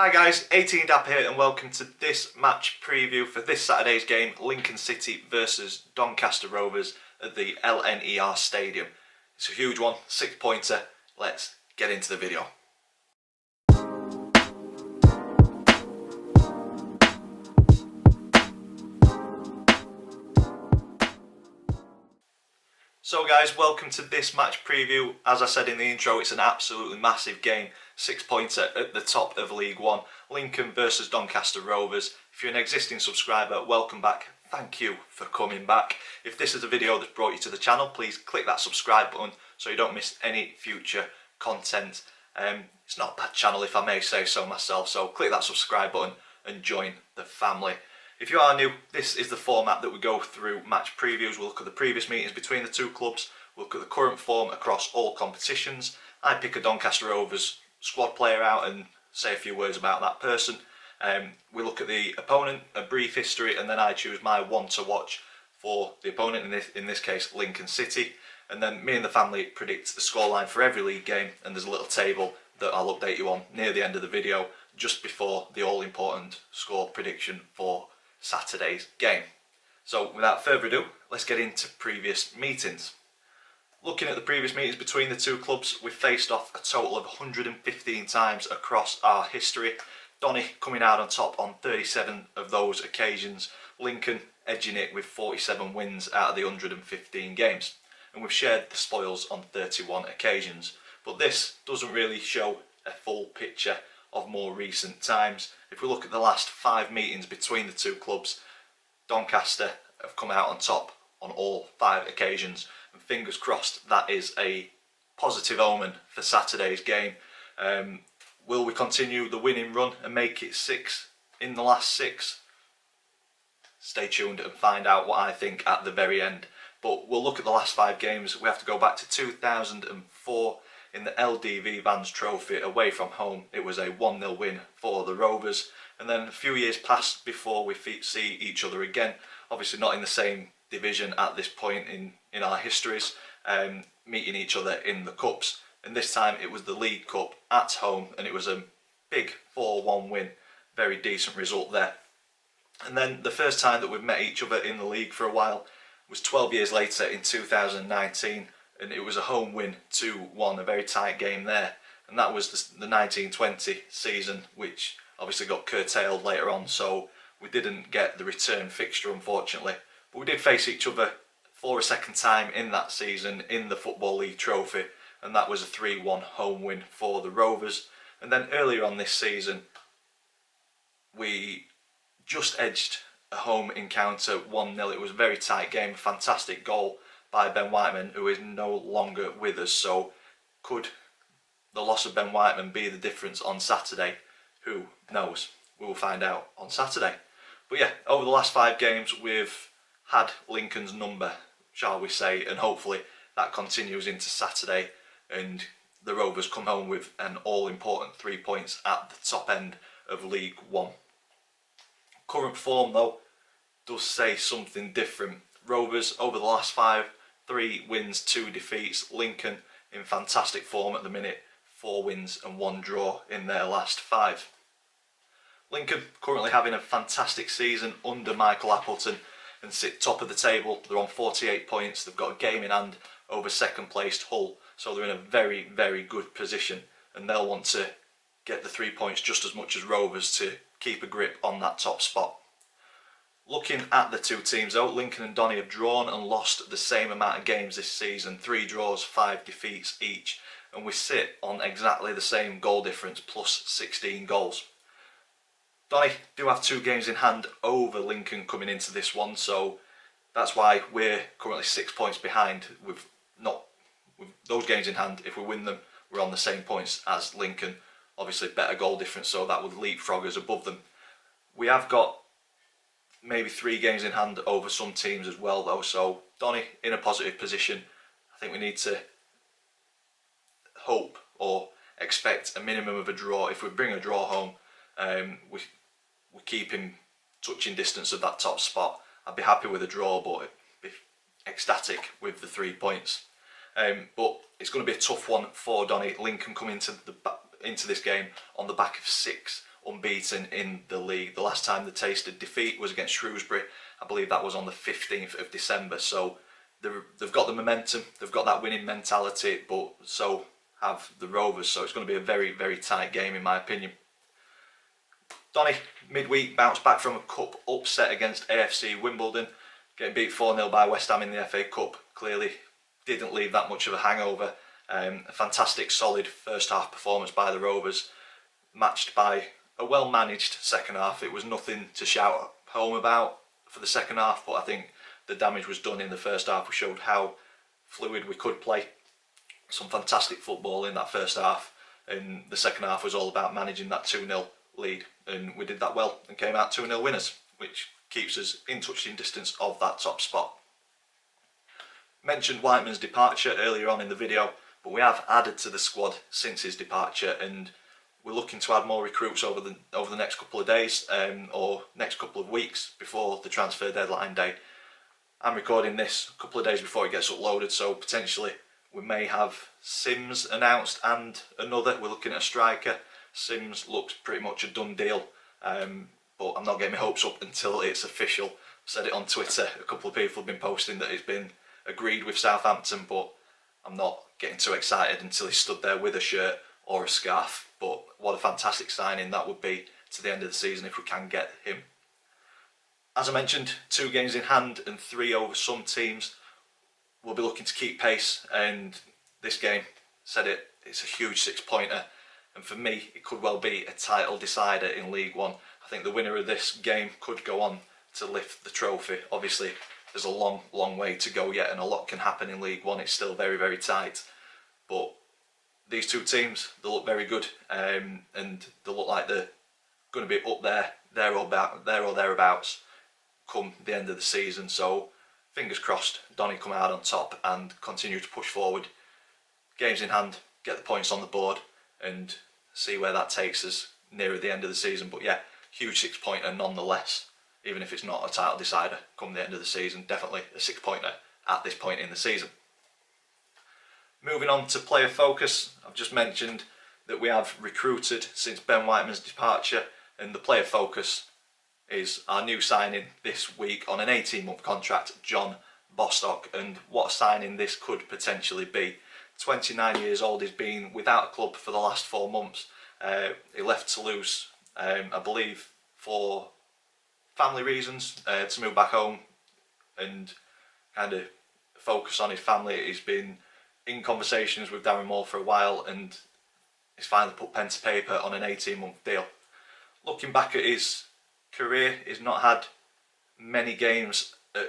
Hi guys, 18dap here and welcome to this match preview for this Saturday's game, Lincoln City versus Doncaster Rovers at the LNER Stadium. It's a huge one, 6-pointer. Let's get into the video. So guys, welcome to this match preview. As I said in the intro, it's an absolutely massive game. 6-pointer at the top of League One. Lincoln versus Doncaster Rovers. If you're an existing subscriber, welcome back. Thank you for coming back. If this is a video that's brought you to the channel, please click that subscribe button so you don't miss any future content. It's not a bad channel if I may say so myself, so click that subscribe button and join the family. If you are new, this is the format that we go through match previews. We'll look at the previous meetings between the two clubs, we'll look at the current form across all competitions. I pick a Doncaster Rovers squad player out and say a few words about that person. We look at the opponent, a brief history, and then I choose my one to watch for the opponent, in this case Lincoln City. And then me and the family predict the scoreline for every league game, and there's a little table that I'll update you on near the end of the video, just before the all-important score prediction for Saturday's game. So without further ado, let's get into previous meetings. Looking at the previous meetings between the two clubs, we've faced off a total of 115 times across our history. Donny coming out on top on 37 of those occasions, Lincoln edging it with 47 wins out of the 115 games. And we've shared the spoils on 31 occasions. But this doesn't really show a full picture of more recent times. If we look at the last 5 meetings between the two clubs, Doncaster have come out on top on all 5 occasions, and fingers crossed that is a positive omen for Saturday's game. Will we continue the winning run and make it 6 in the last 6? Stay tuned and find out what I think at the very end. But we'll look at the last 5 games. We have to go back to 2004 in the LDV Vans Trophy away from home. It was a 1-0 win for the Rovers, and then a few years passed before we see each other again. Obviously not in the same division at this point in our histories, meeting each other in the Cups. And this time it was the League Cup at home, and it was a big 4-1 win. Very decent result there. And then the first time that we've met each other in the league for a while was 12 years later in 2019, and it was a home win 2-1, a very tight game there. And that was the 1920 season, which obviously got curtailed later on, so we didn't get the return fixture unfortunately. But we did face each other for a second time in that season in the Football League Trophy, and that was a 3-1 home win for the Rovers. And then earlier on this season, we just edged a home encounter 1-0. It was a very tight game, a fantastic goal by Ben Whiteman, who is no longer with us. So could the loss of Ben Whiteman be the difference on Saturday? Who knows? We will find out on Saturday. But yeah, over the last 5 games we've had Lincoln's number, shall we say, and hopefully that continues into Saturday and the Rovers come home with an all-important 3 points at the top end of League One. Current form though does say something different. Rovers over the last 5, 3 wins, 2 defeats. Lincoln in fantastic form at the minute, 4 wins and 1 draw in their last 5. Lincoln currently having a fantastic season under Michael Appleton and sit top of the table. They're on 48 points. They've got a game in hand over second placed Hull, so they're in a very, very good position, and they'll want to get the 3 points just as much as Rovers to keep a grip on that top spot. Looking at the two teams though, Lincoln and Donny have drawn and lost the same amount of games this season, 3 draws, 5 defeats each, and we sit on exactly the same goal difference, plus 16 goals. Donny do have 2 games in hand over Lincoln coming into this one, so that's why we're currently 6 points behind with those games in hand. If we win them, we're on the same points as Lincoln. Obviously better goal difference, so that would leapfrog us above them. We have got maybe 3 games in hand over some teams as well though, so Donny in a positive position. I think we need to hope or expect a minimum of a draw. If we bring a draw home, we keep in touching distance of that top spot. I'd be happy with a draw, but I'd be ecstatic with the 3 points. But it's going to be a tough one for Donny. Lincoln come into this game on the back of 6 unbeaten in the league. The last time they tasted defeat was against Shrewsbury. I believe that was on the 15th of December. So they've got the momentum, they've got that winning mentality, but so have the Rovers. So it's going to be a very, very tight game in my opinion. Donny, midweek, bounced back from a cup upset against AFC Wimbledon, getting beat 4-0 by West Ham in the FA Cup. Clearly didn't leave that much of a hangover. A fantastic, solid first half performance by the Rovers, matched by a well-managed second half. It was nothing to shout home about for the second half, but I think the damage was done in the first half. We showed how fluid we could play. Some fantastic football in that first half, and the second half was all about managing that 2-0 lead, and we did that well and came out 2-0 winners, which keeps us in touching distance of that top spot. Mentioned Whiteman's departure earlier on in the video, but we have added to the squad since his departure, and we're looking to add more recruits over the next couple of days or next couple of weeks before the transfer deadline day. I'm recording this a couple of days before it gets uploaded, so potentially we may have Sims announced and another. We're looking at a striker. Sims looks pretty much a done deal, but I'm not getting my hopes up until it's official. I've said it on Twitter. A couple of people have been posting that it's been agreed with Southampton, but I'm not getting too excited until he's stood there with a shirt or a scarf. But what a fantastic signing that would be to the end of the season if we can get him. As I mentioned, 2 games in hand and 3 over some teams. We'll be looking to keep pace, and this game, it's a huge 6-pointer, and for me it could well be a title decider in League One. I think the winner of this game could go on to lift the trophy. Obviously there's a long way to go yet, and a lot can happen in League One. It's still very, very tight, but these 2 teams, they look very good, and they look like they're going to be up there or thereabouts come the end of the season. So fingers crossed Donny come out on top and continue to push forward. Games in hand, get the points on the board and see where that takes us nearer the end of the season. But yeah, huge 6-pointer nonetheless, even if it's not a title decider come the end of the season. Definitely a 6-pointer at this point in the season. Moving on to player focus, I've just mentioned that we have recruited since Ben Whiteman's departure, and the player focus is our new signing this week on an 18-month contract, John Bostock. And what a signing this could potentially be. 29 years old, he's been without a club for the last 4 months. He left Toulouse, I believe, for family reasons, to move back home and kind of focus on his family. He's been in conversations with Darren Moore for a while, and he's finally put pen to paper on an 18-month deal. Looking back at his career, he's not had many games at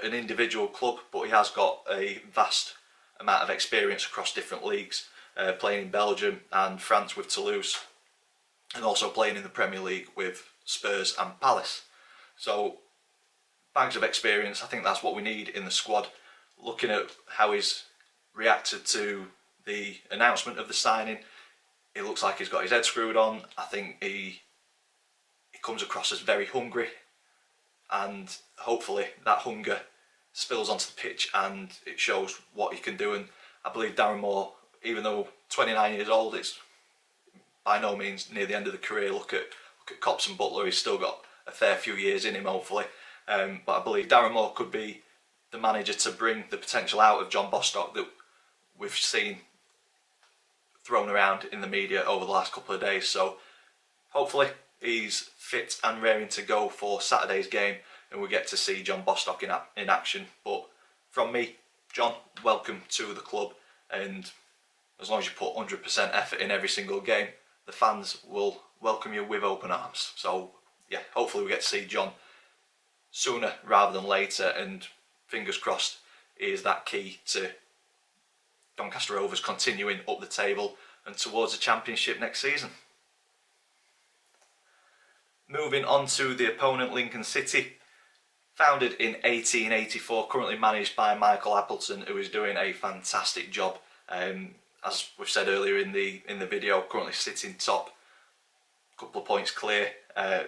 an individual club, but he has got a vast amount of experience across different leagues, playing in Belgium and France with Toulouse, and also playing in the Premier League with Spurs and Palace. So bags of experience. I think that's what we need in the squad. Looking at how he's reacted to the announcement of the signing, it looks like he's got his head screwed on. I think he comes across as very hungry, and hopefully that hunger spills onto the pitch and it shows what he can do. And I believe Darren Moore, even though 29 years old, it's by no means near the end of the career. Look at Cops and Butler, he's still got a fair few years in him hopefully, but I believe Darren Moore could be the manager to bring the potential out of John Bostock that we've seen thrown around in the media over the last couple of days. So hopefully he's fit and raring to go for Saturday's game, and we get to see John Bostock in action. But from me, John, welcome to the club, and as long as you put 100% effort in every single game, the fans will welcome you with open arms. So yeah, hopefully we get to see John sooner rather than later, and fingers crossed he is that key to Doncaster Rovers continuing up the table and towards the championship next season. Moving on to the opponent, Lincoln City. Founded in 1884, currently managed by Michael Appleton, who is doing a fantastic job. As we've said earlier in the video, currently sitting top, couple of points clear,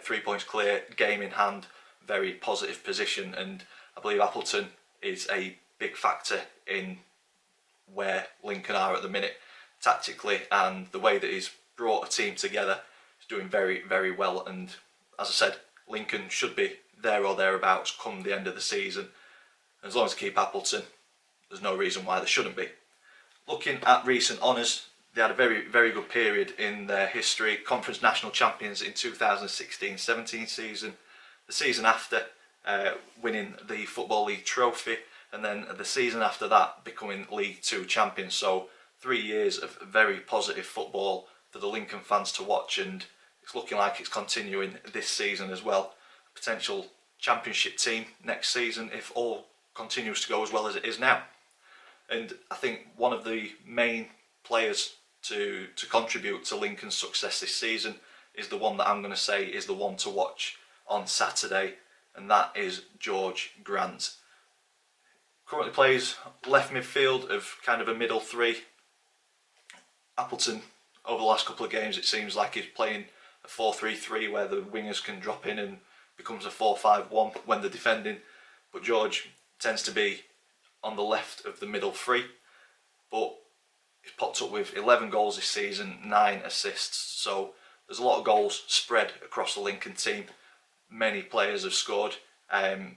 3 points clear, game in hand, very positive position, and I believe Appleton is a big factor in where Lincoln are at the minute tactically, and the way that he's brought a team together. is doing very, very well, and as I said, Lincoln should be there or thereabouts come the end of the season. As long as they keep Appleton, there's no reason why they shouldn't be. Looking at recent honours, they had a very, very good period in their history. Conference National Champions in 2016-17 season. The season after, winning the Football League trophy, and then the season after that becoming League 2 champions. So 3 years of very positive football for the Lincoln fans to watch, and it's looking like it's continuing this season as well. Potential championship team next season if all continues to go as well as it is now. And I think one of the main players to contribute to Lincoln's success this season is the one that I'm going to say is the one to watch on Saturday, and that is George Grant. Currently plays left midfield of kind of a middle three. Appleton, over the last couple of games, it seems like he's playing a 4-3-3 where the wingers can drop in and becomes a 4-5-1 when they're defending. But George tends to be on the left of the middle three. But he's popped up with 11 goals this season, 9 assists. So there's a lot of goals spread across the Lincoln team. Many players have scored, and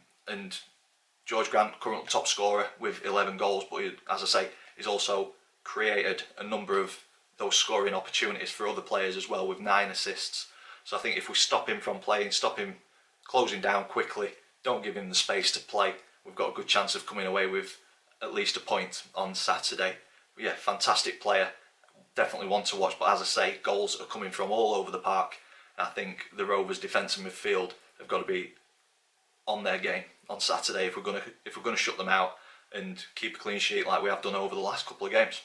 George Grant, current top scorer with 11 goals, but he, as I say, he's also created a number of those scoring opportunities for other players as well with 9 assists. So I think if we stop him from playing, stop him closing down quickly, don't give him the space to play, we've got a good chance of coming away with at least a point on Saturday. But yeah, fantastic player, definitely one to watch, but as I say, goals are coming from all over the park. I think the Rovers defence and midfield have got to be on their game on Saturday if we're going to shut them out and keep a clean sheet like we have done over the last couple of games.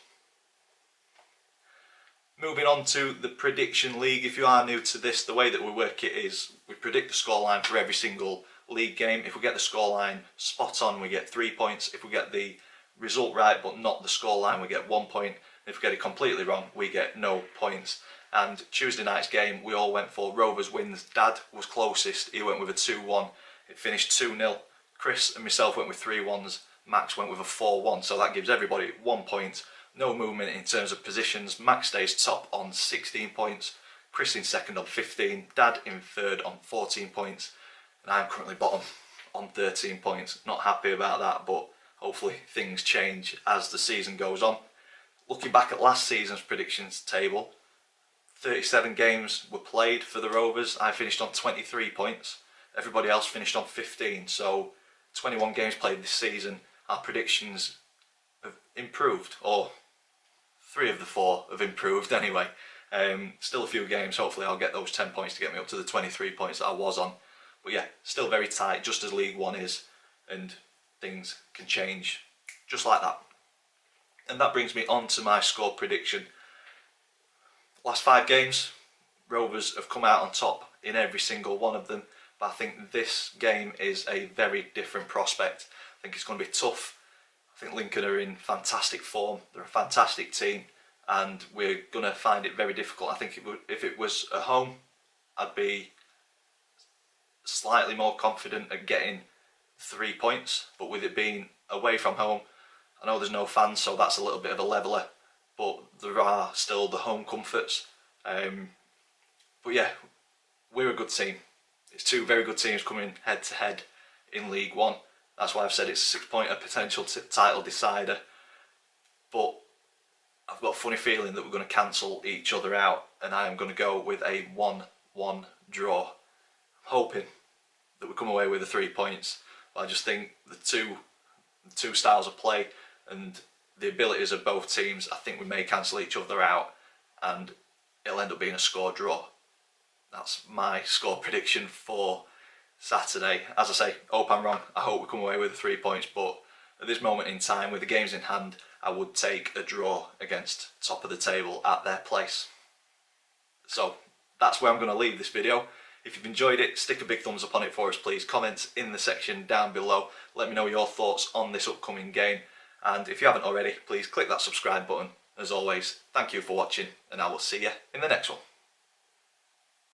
Moving on to the prediction league. If you are new to this, the way that we work it is we predict the scoreline for every single league game. If we get the scoreline spot on, we get 3 points. If we get the result right but not the scoreline, we get 1 point. If we get it completely wrong, we get no points. And Tuesday night's game, we all went for Rovers wins. Dad was closest. He went with a 2-1. It finished 2-0. Chris and myself went with 3-1s. Max went with a 4-1. So that gives everybody 1 point. No movement in terms of positions. Max stays top on 16 points. Chris in second on 15. Dad in third on 14 points. And I'm currently bottom on 13 points. Not happy about that, but hopefully things change as the season goes on. Looking back at last season's predictions table, 37 games were played for the Rovers. I finished on 23 points. Everybody else finished on 15. So 21 games played this season. Our predictions have improved, or 3 of the 4 have improved anyway. Still a few games. Hopefully I'll get those 10 points to get me up to the 23 points that I was on. But yeah, still very tight, just as League 1 is. And things can change just like that. And that brings me on to my score prediction. Last 5 games, Rovers have come out on top in every single one of them. But I think this game is a very different prospect. I think it's going to be tough. I think Lincoln are in fantastic form. They're a fantastic team. And we're going to find it very difficult. I think if it was at home, I'd be slightly more confident at getting 3 points. But with it being away from home, I know there's no fans, so that's a little bit of a leveller. But there are still the home comforts. But yeah, we're a good team. It's 2 very good teams coming head to head in League 1. That's why I've said it's a 6-pointer potential title decider. But I've got a funny feeling that we're going to cancel each other out, and I am going to go with a 1-1 draw. I'm hoping that we come away with the 3 points. But I just think the two styles of play and the abilities of both teams, I think we may cancel each other out and it'll end up being a score draw. That's my score prediction for Saturday. As I say, hope I'm wrong. I hope we come away with the 3 points, but at this moment in time, with the games in hand, I would take a draw against top of the table at their place. So that's where I'm going to leave this video. If you've enjoyed it, stick a big thumbs up on it for us, please. Comment in the section down below. Let me know your thoughts on this upcoming game. And if you haven't already, please click that subscribe button. As always, thank you for watching, and I will see you in the next one.